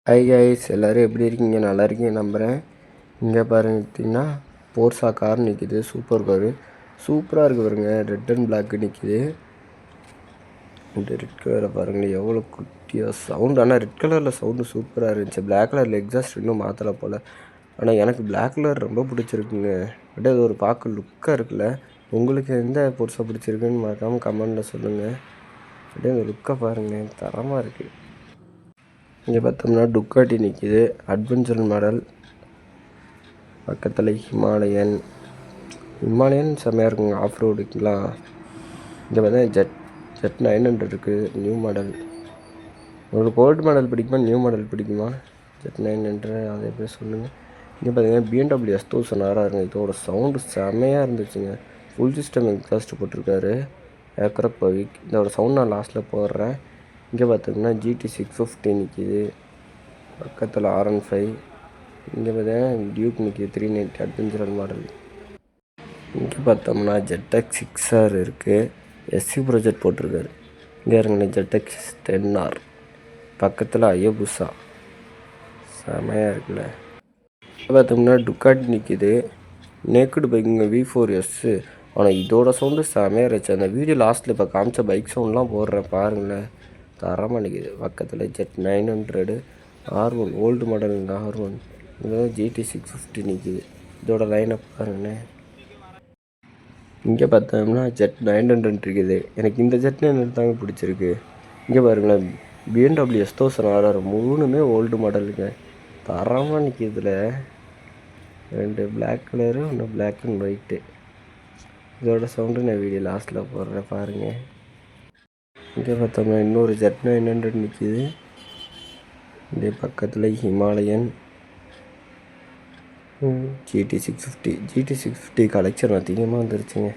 Hi guys, எல்லோரும் எப்படி இருக்கீங்க? நல்லா இருக்கீங்க நம்புகிறேன். இங்கே பாருங்கன்னா போர்ஷா கார் நிற்கிது. சூப்பர் காரு, சூப்பராக இருக்குது பாருங்க. ரெட் அண்ட் பிளாக் நிற்கிது. இந்த ரெட் கலரை பாருங்களேன், எவ்வளோ குட்டியாக சவுண்டு. ஆனால் ரெட் கலரில் சவுண்டு சூப்பராக இருந்துச்சு. பிளாக் கலரில் எக்ஸாஸ்ட் இன்னும் மாற்றலை போல். ஆனால் எனக்கு பிளாக் கலர் ரொம்ப பிடிச்சிருக்குங்க. அப்படியே அது ஒரு பார்க்க லுக்காக இருக்குல்ல. உங்களுக்கு எந்த போர்ஷா பிடிச்சிருக்குன்னு மறக்காமல் கமெண்டில் சொல்லுங்கள். அப்படியே அந்த லுக்கை பாருங்கள், தரமாக இருக்குது. இங்கே பார்த்தோம்னா டுக்காட்டி நிற்கிது, அட்வென்ச்சர் மாடல். பக்கத்தில் ஹிமாலயன் செம்மையாக இருக்குங்க ஆஃப் ரோடுக்கெலாம். இங்கே பார்த்தா ஜெட் 900 இருக்குது, நியூ மாடல். உங்களுக்கு ஓல்டு மாடல் பிடிக்குமா, நியூ மாடல் பிடிக்குமா? ஜெட் 900 அதை எப்படி சொல்லுங்கள். இங்கே பார்த்தீங்கன்னா BMW S1000 ஆறாருங்க. இதோட சவுண்டு செம்மையாக இருந்துச்சுங்க. ஃபுல் சிஸ்டம் எக்ஸாஸ்ட் போட்டிருக்காரு. ஏக்ரப்பவிக். இதோட சவுண்ட் நான் லாஸ்ட்டில் போடுறேன். இங்கே பார்த்தோம்னா GT 650 நிற்கிது. பக்கத்தில் R15. இங்கே பார்த்தீங்கன்னா டியூக் நிற்கிது 390 அட்வென்ச்சரல் மாடல். இங்கே பார்த்தோம்னா ZX 6R இருக்குது. SU ப்ராஜெக்ட் போட்டிருக்காரு. இங்கே இருங்க ZX 10R. பக்கத்தில் அயபுசா. செமையாக இருக்குல்ல. பார்த்தோம்னா டுக்காட்டி நிற்கிது. நேக்குடு பைக்குங்க V4S. ஆனால் இதோட சவுண்டு செமையாக இருந்துச்சு. அந்த வீடியோ லாஸ்ட்டில் இப்போ காமிச்ச பைக் சவுண்ட்லாம் போடுறேன் பாருங்களேன், தரமாக நிற்கிது. பக்கத்தில் ஜெட் 900 R1 ஓல்டு மாடலுங்க. R1 இதெல்லாம் GT 650 நிற்கிது. இதோட லைனப் பாருங்களேன். இங்கே பார்த்தோம்னா ஜெட் 900 இருக்குது. எனக்கு இந்த ஜெட் 900 தாங்க பிடிச்சிருக்கு. இங்கே பாருங்களேன், BMW S1000 ஆறாரு. மூணுமே ஓல்டு மாடலுங்க. தரமாக நிற்கிதுல. 2 black colour, 1 black and white. இதோட சவுண்டு நான் வீடியோ லாஸ்ட்டில் போடுறேன் பாருங்கள். இங்கே பார்த்தோம்னா இன்னொரு ஜெட் 900 நிற்கிது. இதே பக்கத்தில் ஹிமாலயன் GT 650 கலெக்ஷன் அதிகமாக வந்துருச்சுங்க.